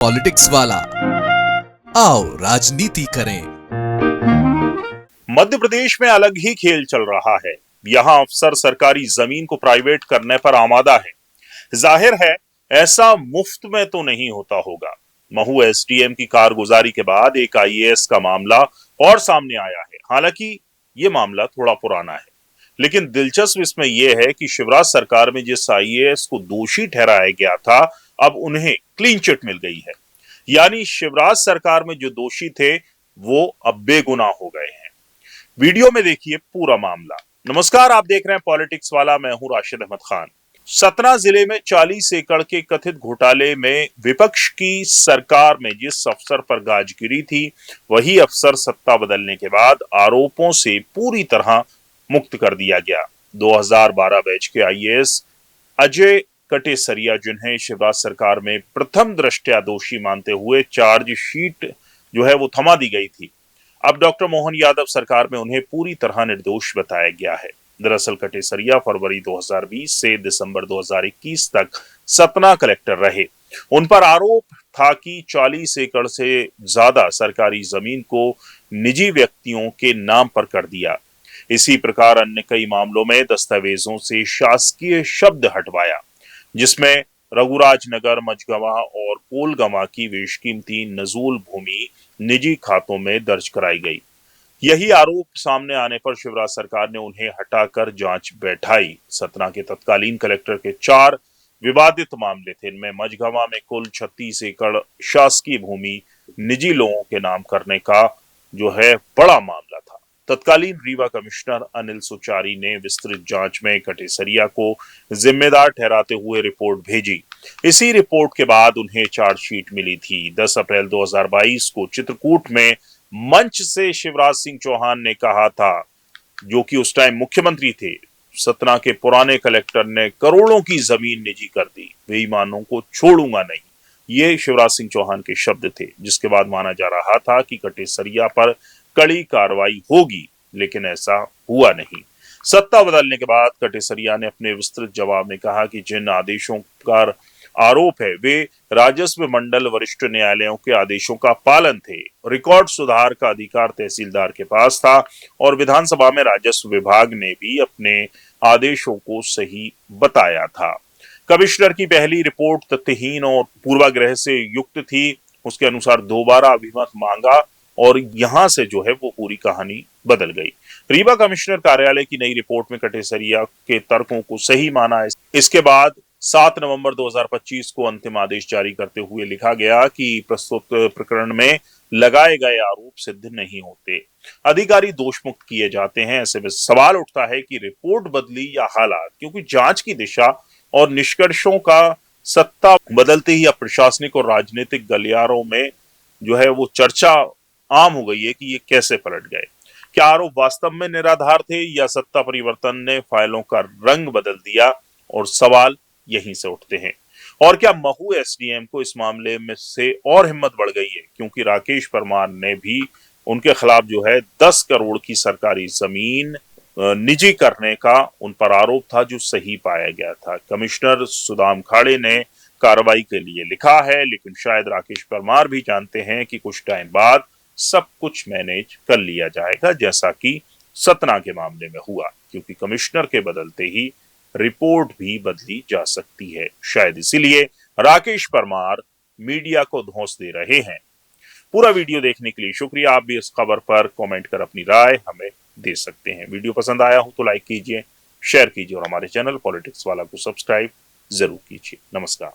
Politics वाला, आओ राजनीति करें। मध्य प्रदेश में अलग ही खेल चल रहा है। यहां अफसर सरकारी जमीन को प्राइवेट करने पर आमादा है। जाहिर है ऐसा मुफ्त में तो नहीं होता होगा। महू एसडीएम की कारगुजारी के बाद एक आईएएस का मामला और सामने आया है। हालांकि ये मामला थोड़ा पुराना है, लेकिन दिलचस्प इसमें यह है कि शिवराज सरकार में जिस आईएएस को दोषी ठहराया गया था, अब उन्हें क्लीन चिट मिल गई है। यानी शिवराज सरकार में जो दोषी थे वो अब बेगुनाह हो गए हैं। वीडियो में देखिए पूरा मामला। नमस्कार, आप देख रहे हैं पॉलिटिक्स वाला। मैं हूं राशिद अहमद खान। सतना जिले में 40 एकड़ के कथित घोटाले में विपक्ष की सरकार में जिस अफसर पर गाज गिरी थी, वही अफसर सत्ता बदलने के बाद आरोपों से पूरी तरह मुक्त कर दिया गया। 2012 बैच के आईएएस अजय कटेसरिया, जिन्हें शिवराज सरकार में प्रथम दृष्टया दोषी मानते हुए चार्जशीट जो है वो थमा दी गई थी, अब डॉक्टर मोहन यादव सरकार में उन्हें पूरी तरह निर्दोष बताया गया है। दरअसल कटेसरिया फरवरी 2020 से दिसंबर 2021 तक सतना कलेक्टर रहे। उन पर आरोप था कि 40 एकड़ से ज्यादा सरकारी जमीन को निजी व्यक्तियों के नाम पर कर दिया। इसी प्रकार अन्य कई मामलों में दस्तावेजों से शासकीय शब्द हटवाया, जिसमें रघुराज नगर, मझगवा और कोलगवा की बेशकीमती नजूल भूमि निजी खातों में दर्ज कराई गई। यही आरोप सामने आने पर शिवराज सरकार ने उन्हें हटाकर जांच बैठाई। सतना के तत्कालीन कलेक्टर के 4 विवादित मामले थे। इनमें मझगवा में कुल 36 एकड़ शासकीय भूमि निजी लोगों के नाम करने का जो है बड़ा मामला था। तत्कालीन रीवा कमिश्नर अनिल सुचारी ने विस्तृत जांच में कटेसरिया को जिम्मेदार ठहराते हुए रिपोर्ट भेजी। इसी रिपोर्ट के बाद उन्हें चार्जशीट मिली थी। 10 अप्रैल 2022 को चित्रकूट में मंच से शिवराज सिंह चौहान ने कहा था, जो कि उस टाइम मुख्यमंत्री थे, सतना के पुराने कलेक्टर ने करोड़ों की जमीन निजी कर दी, बेईमानों को छोड़ूंगा नहीं। ये शिवराज सिंह चौहान के शब्द थे, जिसके बाद माना जा रहा था कि कटेसरिया पर कड़ी कार्रवाई होगी, लेकिन ऐसा हुआ नहीं। सत्ता बदलने के बाद कटेसरिया ने अपने विस्तृत जवाब में कहा कि जिन आदेशों का आरोप है वे राजस्व मंडल वरिष्ठ न्यायालयों के आदेशों का पालन थे। रिकॉर्ड सुधार का अधिकार तहसीलदार के पास था और विधानसभा में राजस्व विभाग ने भी अपने आदेशों को सही बताया था। कमिश्नर की पहली रिपोर्ट तथ्यहीन और पूर्वाग्रह से युक्त थी। उसके अनुसार दोबारा अभिमत मांगा और यहां से जो है वो पूरी कहानी बदल गई। रीवा कमिश्नर कार्यालय की नई रिपोर्ट में कटेसरिया के तर्कों को सही माना। इसके बाद 7 नवंबर 2025 को अंतिम आदेश जारी करते हुए लिखा गया कि प्रस्तुत प्रकरण में लगाए गए आरोप सिद्ध नहीं होते, अधिकारी दोष मुक्त किए जाते हैं। ऐसे में सवाल उठता है कि रिपोर्ट बदली या हालात, क्योंकि जांच की दिशा और निष्कर्षों का सत्ता बदलते ही अब प्रशासनिक और राजनीतिक गलियारों में जो है वो चर्चा आम हो गई है कि ये कैसे पलट गए। क्या आरोप वास्तव में निराधार थे या सत्ता परिवर्तन ने फाइलों का रंग बदल दिया? और सवाल यहीं से उठते हैं। और क्या महू एसडीएम को इस मामले में से और हिम्मत बढ़ गई है, क्योंकि राकेश परमार ने भी उनके खिलाफ जो है 10 करोड़ की सरकारी जमीन निजी करने का उन पर आरोप था, जो सही पाया गया था। कमिश्नर सुदाम खाड़े ने कार्रवाई के लिए लिखा है, लेकिन शायद राकेश परमार भी जानते हैं कि कुछ टाइम बाद सब कुछ मैनेज कर लिया जाएगा, जैसा कि सतना के मामले में हुआ, क्योंकि कमिश्नर के बदलते ही रिपोर्ट भी बदली जा सकती है। शायद इसीलिए राकेश परमार मीडिया को धौंस दे रहे हैं। पूरा वीडियो देखने के लिए शुक्रिया। आप भी इस खबर पर कमेंट कर अपनी राय हमें दे सकते हैं। वीडियो पसंद आया हो तो लाइक कीजिए, शेयर कीजिए और हमारे चैनल पॉलिटिक्स वाला को सब्सक्राइब जरूर कीजिए। नमस्कार।